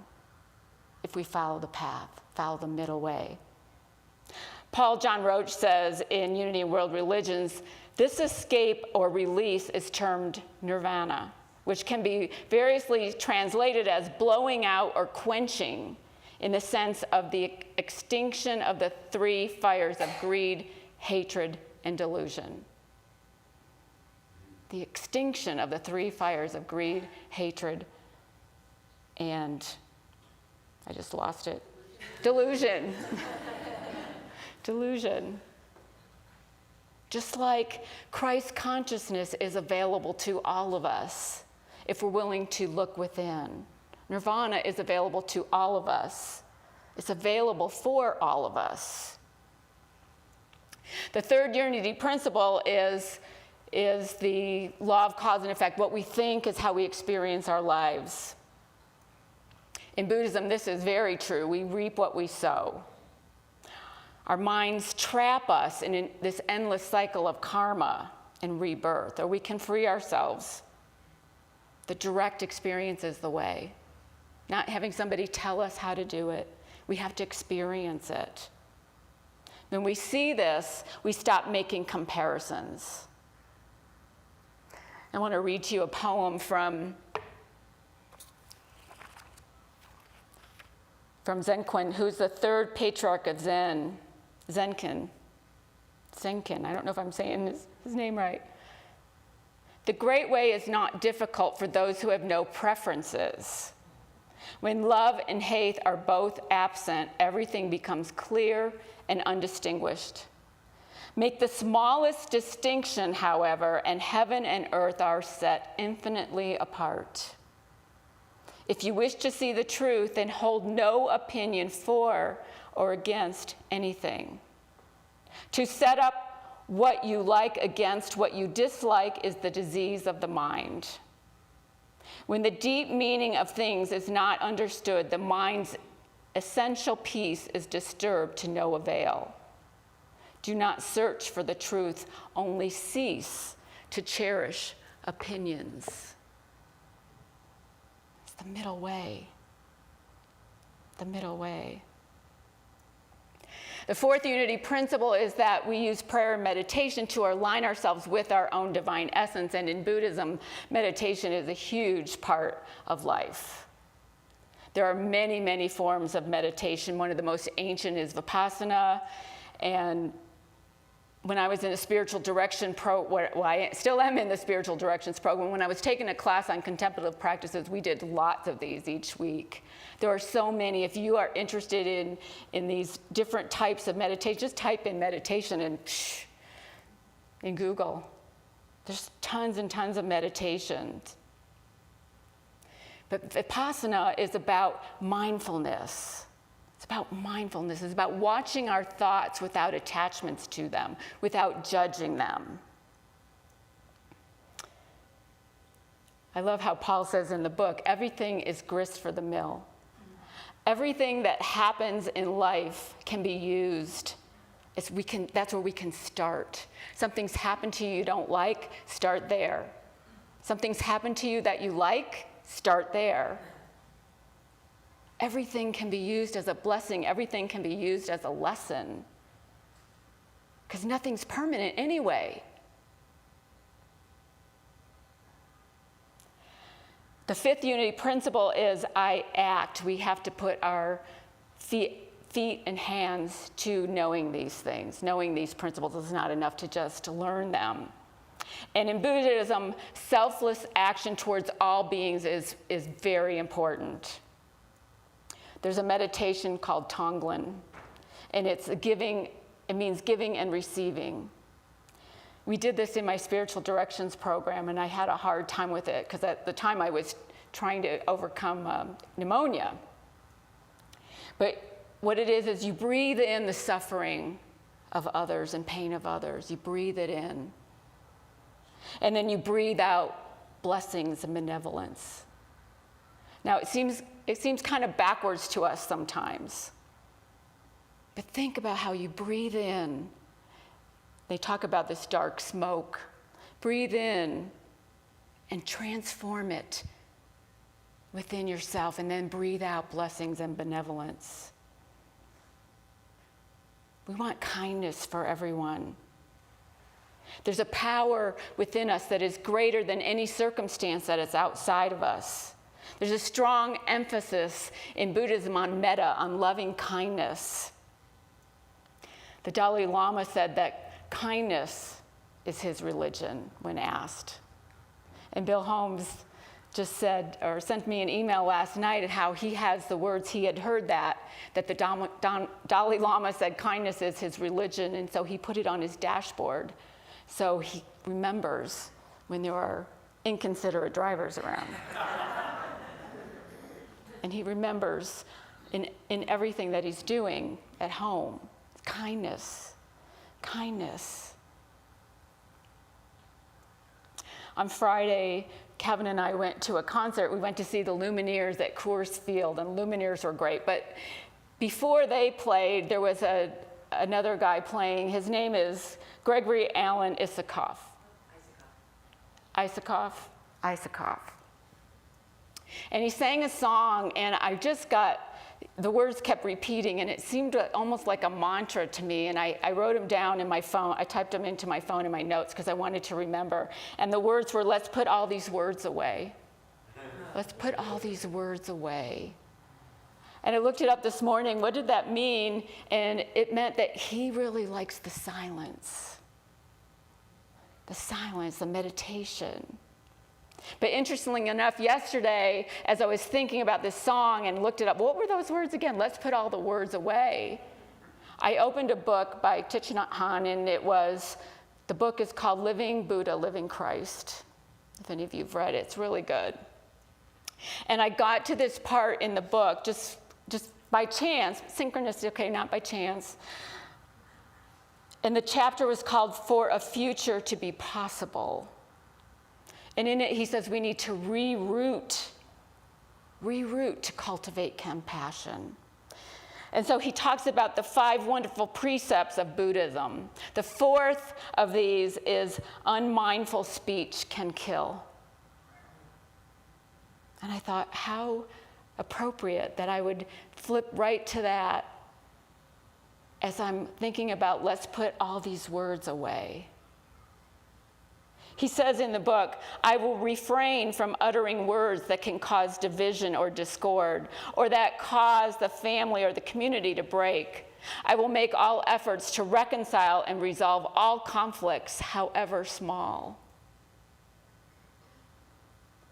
if we follow the path, follow the middle way. Paul John Roach says in Unity in World Religions, this escape or release is termed nirvana, which can be variously translated as blowing out or quenching in the sense of the extinction of the three fires of greed, hatred, and delusion. The extinction of the three fires of greed, hatred, and I just lost it. Delusion. Delusion. Just like Christ consciousness is available to all of us if we're willing to look within. Nirvana is available to all of us. It's available for all of us. The third unity principle is the law of cause and effect. What we think is how we experience our lives. In Buddhism, this is very true. We reap what we sow. Our minds trap us in this endless cycle of karma and rebirth, or we can free ourselves. The direct experience is the way. Not having somebody tell us how to do it. We have to experience it. When we see this, we stop making comparisons. I want to read to you a poem from Zenkin, who's the third patriarch of Zen. Zenkin, I don't know if I'm saying his name right. The great way is not difficult for those who have no preferences. When love and hate are both absent, everything becomes clear and undistinguished. Make the smallest distinction, however, and heaven and earth are set infinitely apart. If you wish to see the truth, then hold no opinion for or against anything. To set up what you like against what you dislike is the disease of the mind. When the deep meaning of things is not understood, the mind's essential peace is disturbed to no avail. Do not search for the truth, only cease to cherish opinions. It's the middle way. The middle way. The fourth unity principle is that we use prayer and meditation to align ourselves with our own divine essence. And in Buddhism, meditation is a huge part of life. There are many, many forms of meditation. One of the most ancient is Vipassana. And when I was in a spiritual direction I still am in the spiritual directions program. When I was taking a class on contemplative practices, we did lots of these each week. There are so many. If you are interested in these different types of meditation, just type in meditation in Google. There's tons and tons of meditations. But Vipassana is about mindfulness. It's about mindfulness. It's about watching our thoughts without attachments to them, without judging them. I love how Paul says in the book, everything is grist for the mill. Everything that happens in life can be used. That's where we can start. Something's happened to you don't like, start there. Something's happened to you that you like, start there. Everything can be used as a blessing. Everything can be used as a lesson. Because nothing's permanent anyway. The fifth unity principle is I act. We have to put our feet and hands to knowing these things. Knowing these principles is not enough to just learn them. And in Buddhism, selfless action towards all beings is very important. There's a meditation called Tonglen, and it means giving and receiving. We did this in my spiritual directions program, and I had a hard time with it because at the time I was trying to overcome pneumonia. But what it is you breathe in the suffering of others and pain of others. You breathe it in. And then you breathe out blessings and benevolence. Now, it seems kind of backwards to us sometimes. But think about how you breathe in. They talk about this dark smoke. Breathe in and transform it within yourself, and then breathe out blessings and benevolence. We want kindness for everyone. There's a power within us that is greater than any circumstance that is outside of us. There's a strong emphasis in Buddhism on metta, on loving kindness. The Dalai Lama said that kindness is his religion when asked. And Bill Holmes just said, or sent me an email last night at how he has the words, he had heard that the Dalai Lama said kindness is his religion, and so he put it on his dashboard so he remembers when there are inconsiderate drivers around. And he remembers in everything that he's doing at home, kindness, kindness. On Friday, Kevin and I went to a concert. We went to see the Lumineers at Coors Field, and Lumineers were great. But before they played, there was another guy playing. His name is Gregory Alan Isakov. Isakov. And he sang a song, and the words kept repeating, and it seemed almost like a mantra to me, and I wrote them down in my phone. I typed them into my phone in my notes because I wanted to remember. And the words were, let's put all these words away. Let's put all these words away. And I looked it up this morning. What did that mean? And it meant that he really likes the silence. The meditation. But interestingly enough, yesterday, as I was thinking about this song and looked it up, what were those words again? Let's put all the words away. I opened a book by Thich Nhat Hanh, and the book is called Living Buddha, Living Christ. If any of you have read it, it's really good. And I got to this part in the book just by chance, synchronicity, okay, not by chance. And the chapter was called For a Future to Be Possible. And in it, he says we need to reroute to cultivate compassion. And so he talks about the 5 wonderful precepts of Buddhism. The 4th of these is unmindful speech can kill. And I thought, how appropriate that I would flip right to that as I'm thinking about let's put all these words away. He says in the book, I will refrain from uttering words that can cause division or discord, or that cause the family or the community to break. I will make all efforts to reconcile and resolve all conflicts, however small.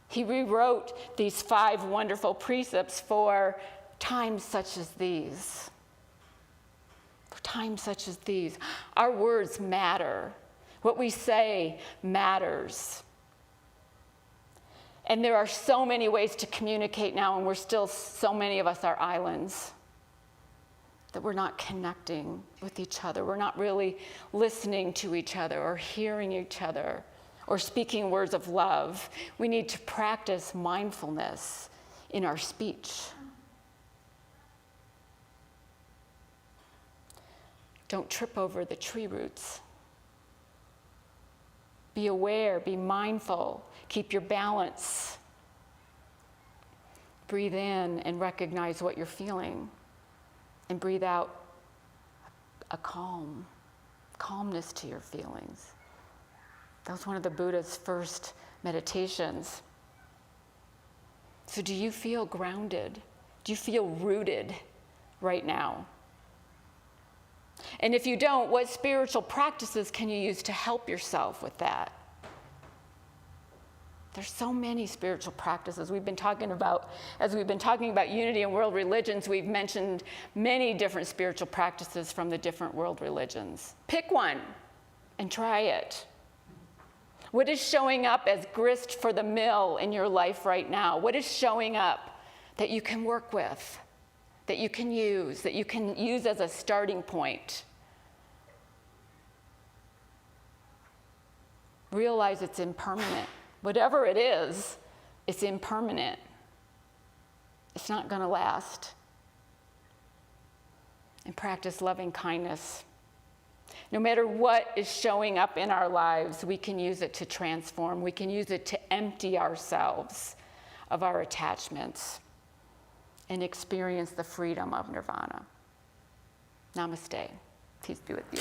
He rewrote these 5 wonderful precepts for times such as these. For times such as these. Our words matter. What we say matters. And there are so many ways to communicate now, and so many of us are islands, that we're not connecting with each other. We're not really listening to each other or hearing each other or speaking words of love. We need to practice mindfulness in our speech. Don't trip over the tree roots. Be aware, be mindful, keep your balance. Breathe in and recognize what you're feeling. And breathe out a calmness to your feelings. That was one of the Buddha's first meditations. So do you feel grounded? Do you feel rooted right now? And if you don't, what spiritual practices can you use to help yourself with that? There's so many spiritual practices. As we've been talking about unity and world religions, we've mentioned many different spiritual practices from the different world religions. Pick one and try it. What is showing up as grist for the mill in your life right now? What is showing up that you can work with, that you can use as a starting point? Realize it's impermanent. Whatever it is, it's impermanent. It's not going to last. And practice loving kindness. No matter what is showing up in our lives, we can use it to transform. We can use it to empty ourselves of our attachments and experience the freedom of nirvana. Namaste. Peace be with you.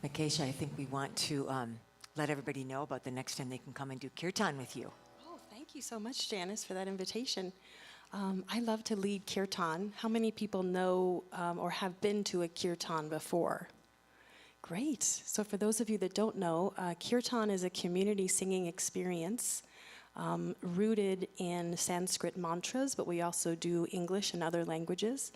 Acacia, I think we want to let everybody know about the next time they can come and do kirtan with you. Oh, thank you so much, Janice, for that invitation. I love to lead kirtan. How many people know or have been to a kirtan before? Great. So for those of you that don't know, kirtan is a community singing experience rooted in Sanskrit mantras, but we also do English and other languages.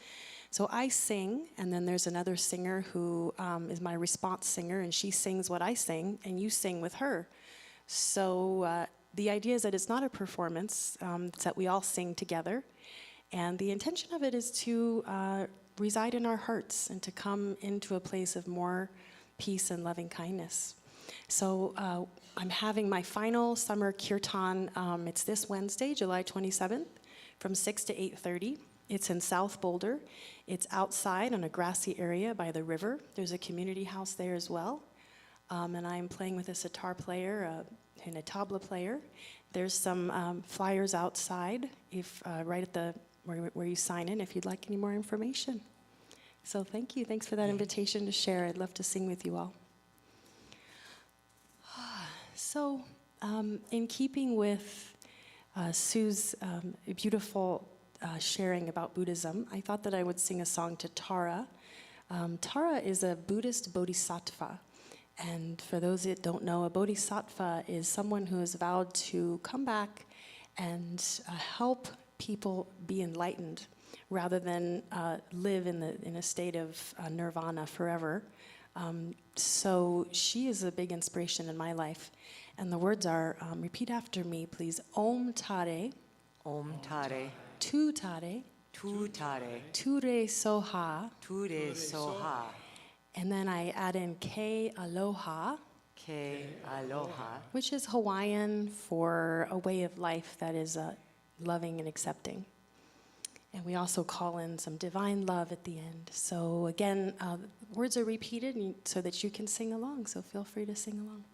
So I sing, and then there's another singer who is my response singer, and she sings what I sing, and you sing with her. So the idea is that it's not a performance, it's that we all sing together. And the intention of it is to reside in our hearts and to come into a place of more peace and loving kindness. So I'm having my final summer kirtan. It's this Wednesday, July 27th, from 6 to 8:30. It's in South Boulder. It's outside on a grassy area by the river. There's a community house there as well. And I'm playing with a sitar player and a tabla player. There's some flyers outside, if right at the where you sign in, if you'd like any more information. So thank you. Thanks for that invitation to share. I'd love to sing with you all. So in keeping with Sue's beautiful sharing about Buddhism, I thought that I would sing a song to Tara. Tara is a Buddhist bodhisattva. And for those that don't know, a bodhisattva is someone who has vowed to come back and help people be enlightened rather than live in a state of nirvana forever. So she is a big inspiration in my life. And the words are, repeat after me, please. Om Tare. Om Tare. Tu Tare. Tu Tare. Ture Soha. Ture Soha. And then I add in Ke Aloha. Ke Aloha. Which is Hawaiian for a way of life that is loving and accepting. And we also call in some divine love at the end. So again, words are repeated so that you can sing along. So feel free to sing along.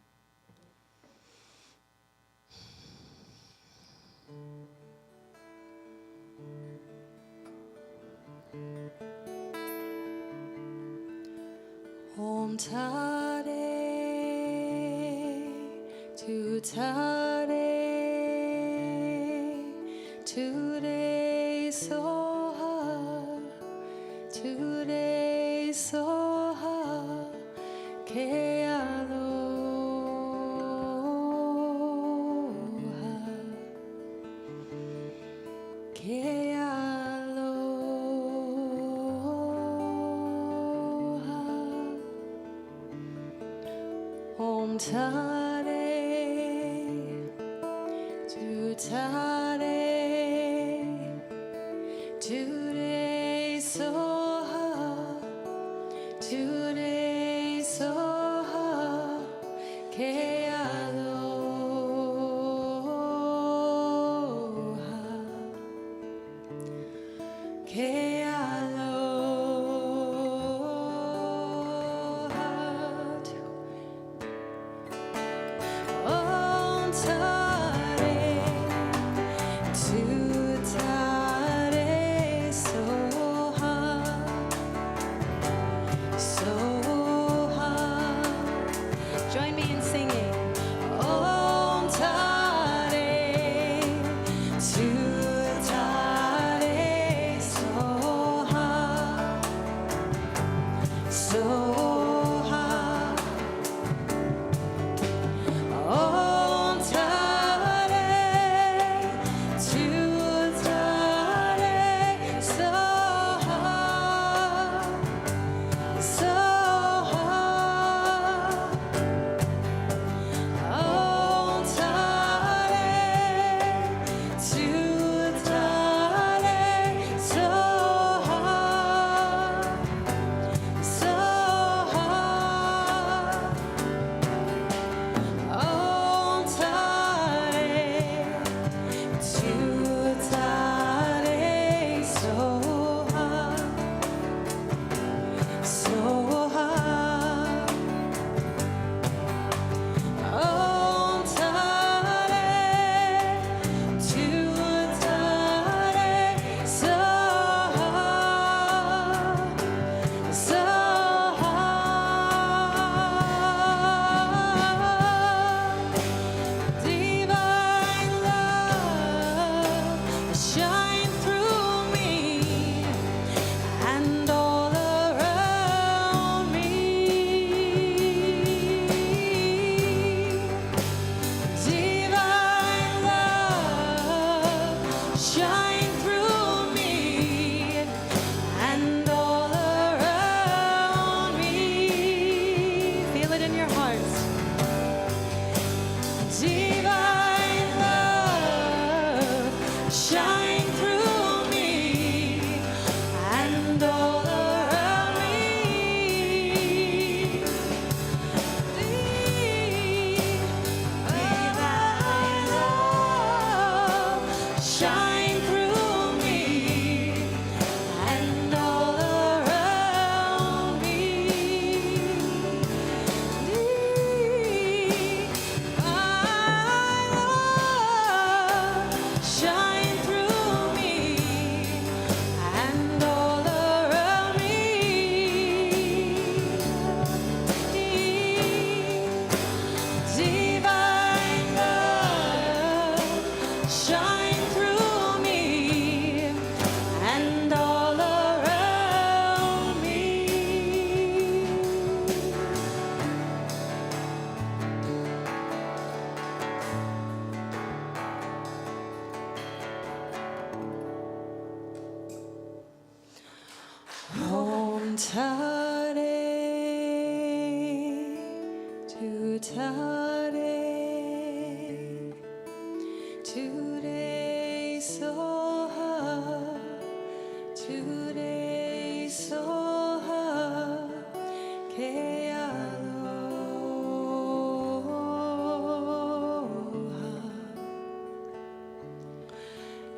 Om Tare Tu Tare Today Soha Today Soha Ke Aloha Ke Aloha Om Tare Tu Tare Today Soha Today Soha Ke Aloha Ke Aloha Om Tare Tu Tare Soha Soha. Join me in singing. Om Tare Tu Tare Soha Soha. Om Tare Tu Tare Soha Soha. Om Tare Tu Tare Soha Soha. Om Tare Tu Tare Soha Soha. Om Tare Tu Tare Soha Soha. Divine love shine through me and all around me. Divine love shine through me and all around me. Feel it in your hearts. Divine love shine through me and all around me. Divine love shine through me and all around me. Shine through me and all around me. Divine love shine through me and all around me. Om Tare Tu Tare Today Soha Today Soha Ke Aloha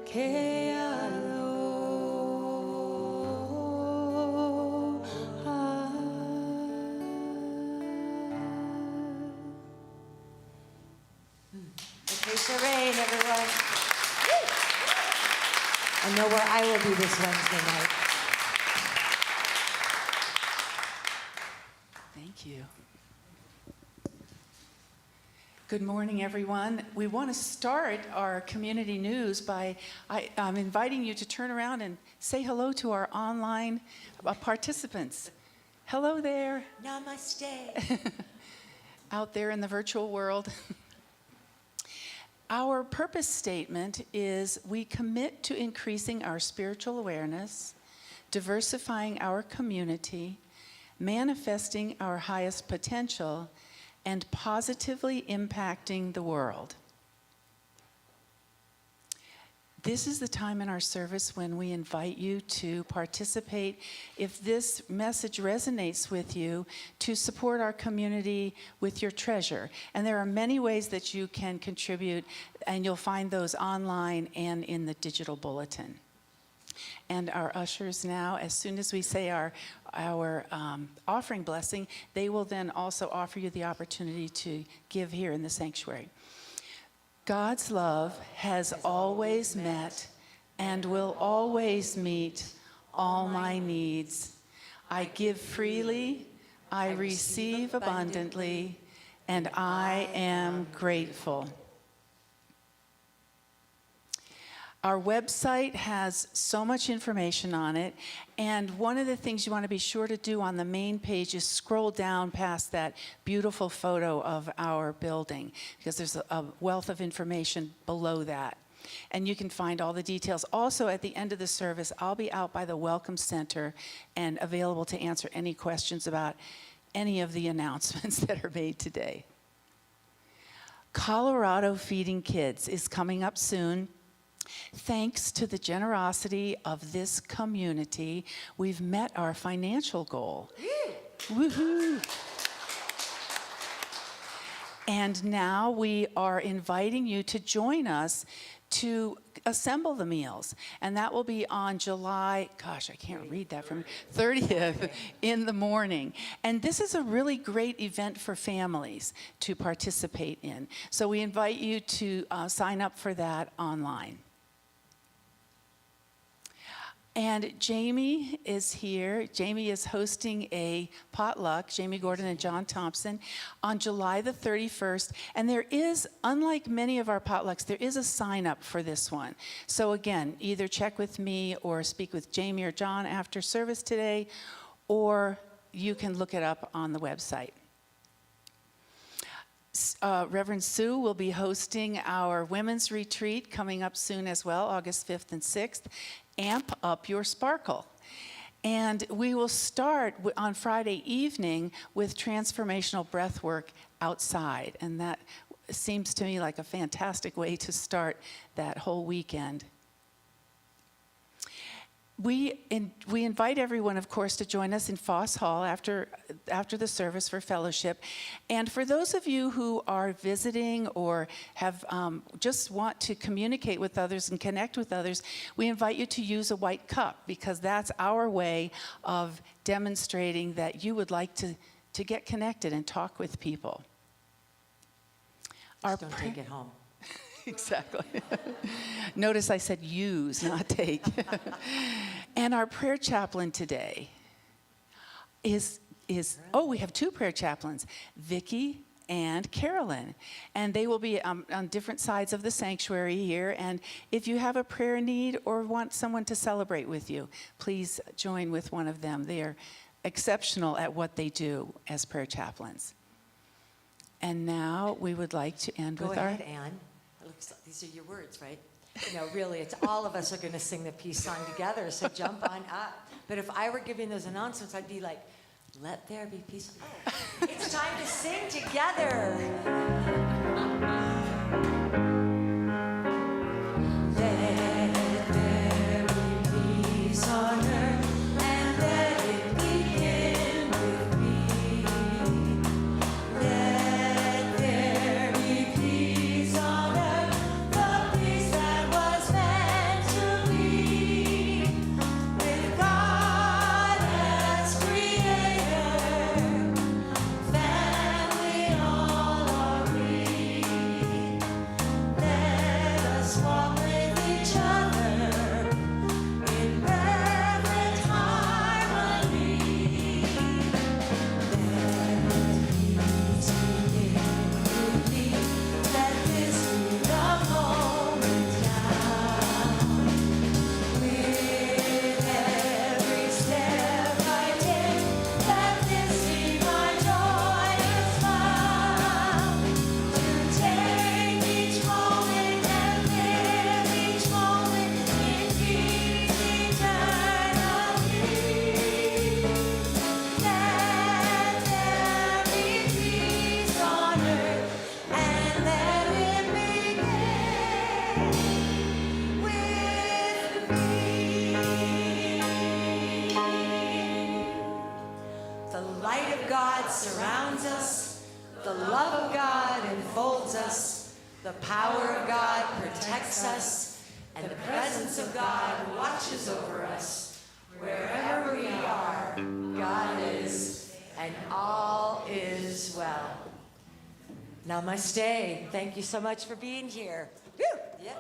Ke Aloha. morning, everyone. I know where I will be this Wednesday night. Thank you. Good morning, everyone. We want to start our community news by I'm inviting you to turn around and say hello to our online participants. Hello there. Namaste. Out there in the virtual world. Our purpose statement is we commit to increasing our spiritual awareness, diversifying our community, manifesting our highest potential, and positively impacting the world. This is the time in our service when we invite you to participate, if this message resonates with you, to support our community with your treasure. And there are many ways that you can contribute, and you'll find those online and in the digital bulletin. And our ushers now, as soon as we say our offering blessing, they will then also offer you the opportunity to give here in the sanctuary. God's love has always met and will always meet all my needs. I give freely, I receive abundantly, and I am grateful. Our website has so much information on it, and one of the things you want to be sure to do on the main page is scroll down past that beautiful photo of our building, because there's a wealth of information below that. And you can find all the details. Also, at the end of the service, I'll be out by the Welcome Center and available to answer any questions about any of the announcements that are made today. Colorado Feeding Kids is coming up soon. Thanks to the generosity of this community, we've met our financial goal. Woohoo! And now we are inviting you to join us to assemble the meals. And that will be on July, gosh, I can't read that from 30th in the morning. And this is a really great event for families to participate in. So we invite you to sign up for that online. And Jamie is here. Jamie is hosting a potluck, Jamie Gordon and John Thompson, on July the 31st. And there is, unlike many of our potlucks, there is a sign up for this one. So again, either check with me or speak with Jamie or John after service today, or you can look it up on the website. Reverend Sue will be hosting our women's retreat coming up soon as well, August 5th and 6th. Amp up your sparkle. And we will start on Friday evening with transformational breath work outside. And that seems to me like a fantastic way to start that whole weekend. We invite everyone, of course, to join us in Foss Hall after the service for fellowship. And for those of you who are visiting or have just want to communicate with others and connect with others, we invite you to use a white cup, because that's our way of demonstrating that you would like to get connected and talk with people. Just don't take it home. Exactly. Notice I said use, not take. And our prayer chaplain today is we have two prayer chaplains, Vicki and Carolyn. And they will be on different sides of the sanctuary here. And if you have a prayer need or want someone to celebrate with you, please join with one of them. They are exceptional at what they do as prayer chaplains. And now we would like to end with Go ahead, Ann. These are your words, right? No, really, it's all of us are going to sing the peace song together, so jump on up. But if I were giving those announcements, I'd be like, let there be peace. Oh, it's time to sing together. Let there be peace on earth, and let it begin with me. Let there be peace on earth, the peace that was meant to be, with God as creator, family all are we. God surrounds us. The love of God enfolds us. The power of God protects us. And the presence of God watches over us. Wherever we are, God is, and all is well. Namaste. Thank you so much for being here. Woo! Yeah.